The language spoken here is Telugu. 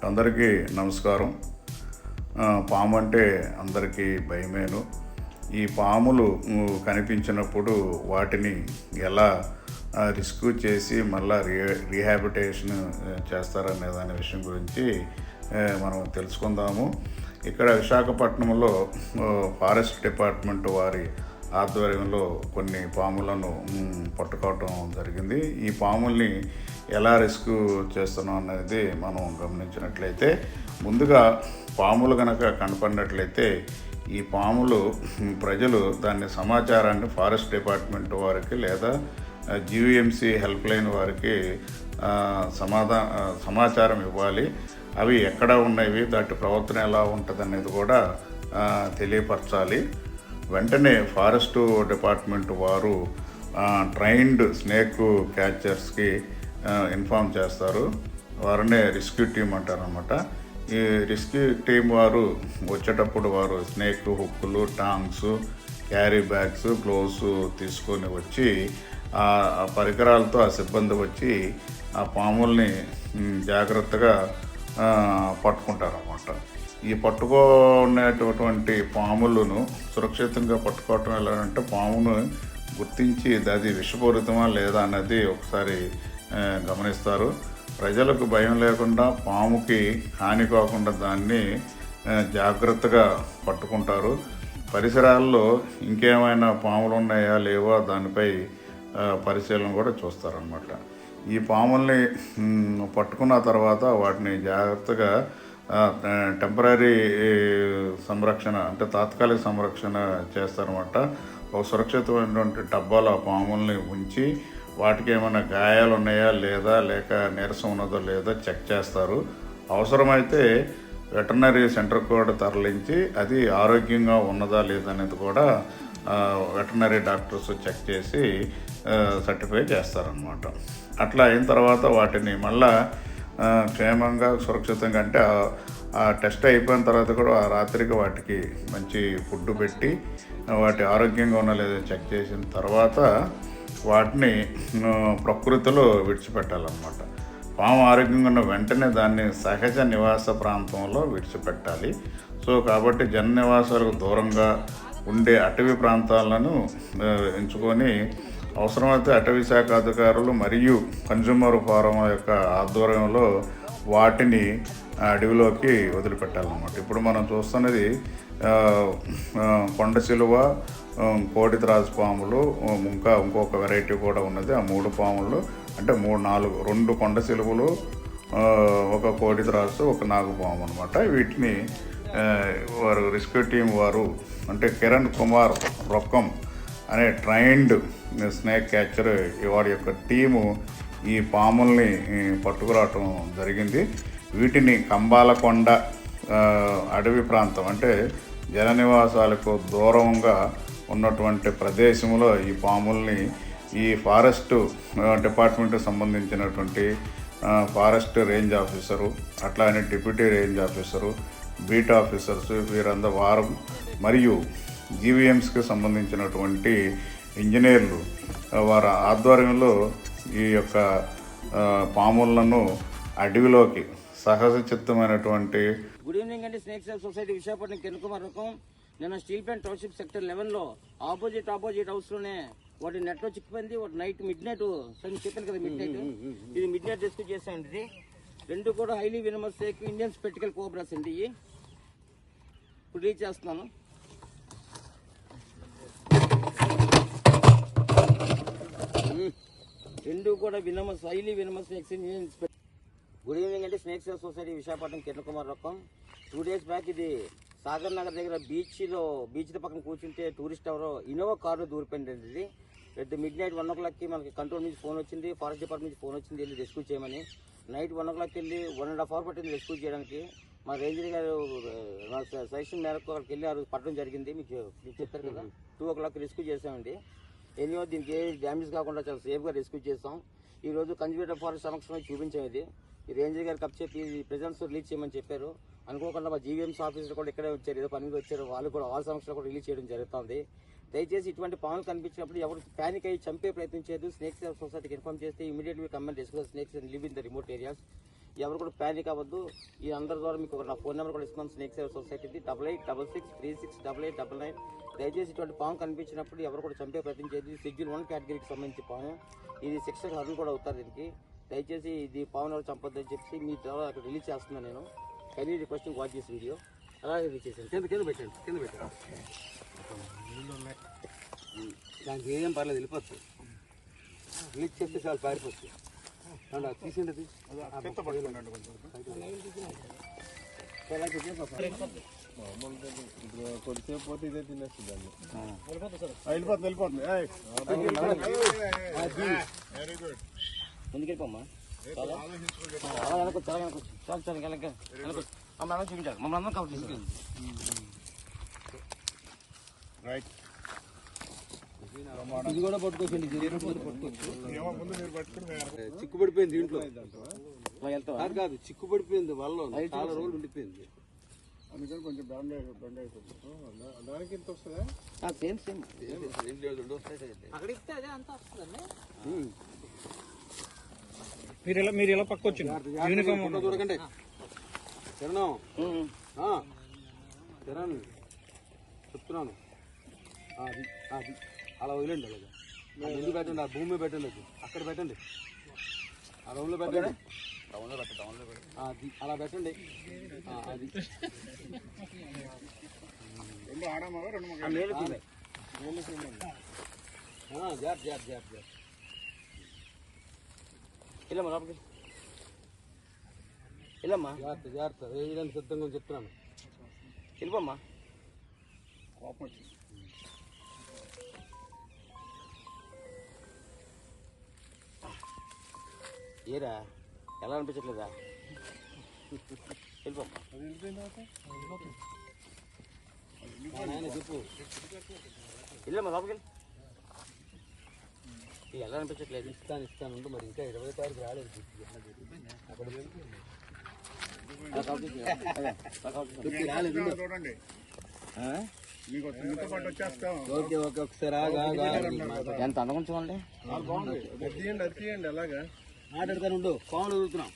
అందరికీ నమస్కారం. పాము అంటే అందరికీ భయమేను. ఈ పాములు కనిపించినప్పుడు వాటిని ఎలా రెస్క్యూ చేసి మళ్ళీ రీహాబిటేషన్ చేస్తారనే దాని విషయం గురించి మనం తెలుసుకుందాము. ఇక్కడ విశాఖపట్నంలో ఫారెస్ట్ డిపార్ట్మెంట్ వారి ఆధ్వర్యంలో కొన్ని పాములను పట్టుకోవటం జరిగింది. ఈ పాముల్ని ఎలా రెస్క్యూ చేస్తున్నాం అనేది మనం గమనించినట్లయితే, ముందుగా పాములు కనుక కనపడినట్లయితే ఈ పాములు ప్రజలు దాని సమాచారాన్ని ఫారెస్ట్ డిపార్ట్మెంట్ వారికి లేదా జీవీఎంసీ హెల్ప్ లైన్ వారికి సమాచారం ఇవ్వాలి. అవి ఎక్కడ ఉన్నవి, దాటి ప్రవర్తన ఎలా ఉంటుంది అనేది కూడా తెలియపరచాలి. వెంటనే ఫారెస్ట్ డిపార్ట్మెంట్ వారు ట్రైన్డ్ స్నేక్ క్యాచర్స్కి ఇన్ఫామ్ చేస్తారు. వారినే రెస్క్యూ టీమ్ అంటారనమాట. ఈ రెస్క్యూ టీం వారు వచ్చేటప్పుడు వారు స్నేక్ హుక్కులు, టాంగ్స్, క్యారీ బ్యాగ్స్, గ్లోవ్స్ తీసుకొని వచ్చి ఆ పరికరాలతో ఆ సిబ్బంది వచ్చి ఆ పాముల్ని జాగ్రత్తగా పట్టుకుంటారన్నమాట. ఈ పట్టుకునేటటువంటి పాములను సురక్షితంగా పట్టుకోవటం ఎలా అంటే, పామును గుర్తించి అది విషపూరితమా లేదా అన్నది ఒకసారి గమనిస్తారు. ప్రజలకు భయం లేకుండా, పాముకి హాని కాకుండా దాన్ని జాగ్రత్తగా పట్టుకుంటారు. పరిసరాల్లో ఇంకేమైనా పాములు ఉన్నాయా లేవా దానిపై పరిశీలన కూడా చూస్తారన్నమాట. ఈ పాముల్ని పట్టుకున్న తర్వాత వాటిని జాగ్రత్తగా టెంపరీ సంరక్షణ అంటే తాత్కాలిక సంరక్షణ చేస్తారన్నమాట. ఒక సురక్షితమైనటువంటి డబ్బాలో పాముల్ని ఉంచి వాటికి ఏమైనా గాయాలు ఉన్నాయా లేదా, లేక నీరసం ఉన్నదో లేదో చెక్ చేస్తారు. అవసరమైతే వెటర్నరీ సెంటర్ కూడా తరలించి అది ఆరోగ్యంగా ఉన్నదా లేదనేది కూడా వెటర్నరీ డాక్టర్స్ చెక్ చేసి సర్టిఫై చేస్తారనమాట. అట్లా అయిన తర్వాత వాటిని మళ్ళా క్షేమంగా సురక్షితంగా అంటే ఆ టెస్ట్ అయిపోయిన తర్వాత కూడా ఆ రాత్రికి వాటికి మంచి ఫుడ్ పెట్టి వాటి ఆరోగ్యంగా ఉన్న లేదో చెక్ చేసిన తర్వాత వాటిని ప్రకృతిలో విడిచిపెట్టాలన్నమాట. పాము ఆరోగ్యంగా ఉన్న వెంటనే దాన్ని సహజ నివాస ప్రాంతంలో విడిచిపెట్టాలి. సో కాబట్టి జన నివాసాలకు దూరంగా ఉండే అటవీ ప్రాంతాలను ఎంచుకొని అవసరమైతే అటవీ శాఖ అధికారులు మరియు కన్జ్యూమర్ ఫోరం యొక్క ఆధ్వర్యంలో వాటిని అడవిలోకి వదిలిపెట్టాలన్నమాట. ఇప్పుడు మనం చూస్తున్నది కొండ సిలువ, కోడిత్రాజు పాములు, ఇంకొక వెరైటీ కూడా ఉన్నది. ఆ 3 పాములు అంటే 2 కొండ సిలువలు, ఒక కోడిత్రాజు, ఒక నాగుపాము అనమాట. వీటిని వారు రెస్క్యూ టీం వారు అంటే కిరణ్ కుమార్ రొక్కం అనే ట్రైన్డ్ స్నేక్ క్యాచర్ వారి యొక్క టీము ఈ పాముల్ని పట్టుకురావటం జరిగింది. వీటిని కంబాలకొండ అడవి ప్రాంతం అంటే జన నివాసాలకు దూరంగా ఉన్నటువంటి ప్రదేశంలో ఈ పాముల్ని ఈ ఫారెస్ట్ డిపార్ట్మెంట్కి సంబంధించినటువంటి ఫారెస్ట్ రేంజ్ ఆఫీసరు, అట్లానే deputy range officer, beat officers వీరందరూ వారు మరియు జీవీఎంస్కి సంబంధించినటువంటి ఇంజనీర్లు వారి ఆధ్వర్యంలో ఈ యొక్క పాములను అడవిలోకి సహజ చిత్తమైనటువంటి. గుడ్ ఈవినింగ్ అండి. Snake sale society Visakhapatnam Kiran Kumar రకం. నిన్న స్టీల్ ప్లాంట్ టౌన్షిప్ సెక్టర్ 11లో ఆపోజిట్ హౌస్లోనే వాటి నెట్లో చిక్కిపోయింది. వాటి మిడ్ నైట్ చెప్పాను కదా, ఇది మిడ్ నైట్ రెస్క్యూ చేశాను. ఇది 2 కూడా highly venomous Indian spectacled cobras అండి. ఇవి ఇప్పుడు రీచ్ చేస్తున్నాను. రెండు కూడా highly venomous Indian. Good evening అండి. Snake sale society Visakhapatnam Kiran Kumar రకం. 2 days బ్యాక్ ఇది సాగర్ నగర్ దగ్గర బీచ్ పక్కన కూర్చుంటే టూరిస్ట్ ఎవరో ఇన్నోవా కారు దూరిపోయింది. ఇది పెద్ద మిడ్ నైట్ 1 o'clockకి మనకి కంట్రోల్ నుంచి ఫోన్ వచ్చింది, ఫారెస్ట్ డిపార్ట్మెంట్ నుంచి ఫోన్ వచ్చింది వెళ్ళి రెస్క్యూ చేయమని. నైట్ 1 o'clockకి వెళ్ళి 1.5 hours పట్టింది రెస్క్యూ చేయడానికి. మా రేంజర్ గారు సజెషన్ మేరకు అక్కడికి వెళ్ళి ఆ రోజు పట్టడం జరిగింది. మీకు చెప్పారు కదా, 2 o'clock రెస్క్యూ చేసామండి. ఎన్నో దీనికి ఏ డ్యామేజ్ కాకుండా చాలా సేఫ్గా రెస్క్యూ చేస్తాం. ఈరోజు కన్జర్వేటివ్ ఫారెస్ట్ సమక్షంలో చూపించాం. ఇది ఈ రేంజర్ గారు కప్ చెప్పి ప్రెజెన్స్ రిలీజ్ చేయమని చెప్పారు. అనుకోకుండా మా జీవీఎంసీ ఆఫీసర్ కూడా ఇక్కడే వచ్చారు, ఏదో పని మీద వచ్చారు. వాళ్ళు కూడా వాళ్ళ సమక్షంలో కూడా రిలీజ్ చేయడం జరుగుతుంది. దయచేసి ఇటువంటి పాములు కనిపించినప్పుడు ఎవరు ప్యానిక్ అయ్యి చంపే ప్రయత్నం చేయదు. స్నేక్ సేల్ సొసైటీకి ఇన్ఫార్మ్ చేస్తే immediately come and rescue snakes and live in the remote areas. ఎవరు కూడా ప్యానిక్ అవ్వద్దు. ఈ అందరి ద్వారా మీకు నా ఫోన్ నెంబర్ కూడా ఇస్తున్నాను, స్నేక్ సేవర్ సొసైటీది 8866363699. దయచేసి ఇటువంటి పాము కనిపించినప్పుడు ఎవరు కూడా చంపే ప్రయత్నం చేయదు. షెడ్యూల్ 1 కేటగిరీకి సంబంధించి పాము, ఇది శిక్షకు అర్హులు కూడా అవుతారు దీనికి. దయచేసి ఇది పామును ఎవరు చంపొద్దని చెప్పి మీ ద్వారా అక్కడ రిలీజ్ చేస్తున్నాను నేను. Kindly requesting watch this video. అలాగే రిలీజ్ చేశాను. కింద పెట్టండి. దానికి ఏం పర్లేదు, వెళ్ళిపోతుంది. రిలీజ్ చేస్తే చాలా పారిపోతుంది. తీసిండి కొద్దిసేపు పోతే ఇదే తినేస్తుంది దాన్ని. వెళ్ళిపోతుంది. Very good. ముందుకెళ్ళిపోమ్మా. చాలా మమ్మల్ని చూపించాలి, మమ్మల్ని అందరం కవర్ చేసి రైట్. ఇది కూడా పట్టుకోవచ్చండి. చిక్కు పడిపోయింది దీంట్లో. కాదు చిక్కు పడిపోయింది వల్ల చాలా రోజులు ఉండిపోయింది. అందుకని కొంచెం బెండ్ అయిపోతుంది. దానికి ఎంత వస్తుందా? సేమ్ మీరు ఇలా పక్క వచ్చింది యూనిఫామ్ దూరకండి. కిరణం చెప్తున్నాను, అది అది అలా వదిలేండి. అలాగే ఎందుకు పెట్టండి, ఆ భూమి పెట్టండి, అది అక్కడ పెట్టండి, ఆ రౌండ్లో పెట్టండి, అది అలా పెట్టండి. అది జాగ్రత్త వెళ్ళమ్మా లోపలికి, వెళ్ళమ్మా. జాగ్రత్త వేయడానికి సిద్ధంగా చెప్తున్నాను. వెళ్ళిపోమ్మా. కోపం వచ్చింది. ఏరా ఎలా అనిపించట్లేదా? వెళ్ళిపోమ్మా. చెప్పు, వెళ్ళమ్మా లోపలికి. ఎలా అనిపించట్లేదు? ఇస్తాను ఉండు. మరి ఇంకా 20 తారీఖు రాలేదు. చూడండి, మీకు మీతో పాటు వచ్చేస్తాం. ఓకే ఒకసారి ఎంత అందం చూడండి. అది తీయండి అలాగా మాట్లాడతాను ఉండు. పావులు వదులుతున్నాం.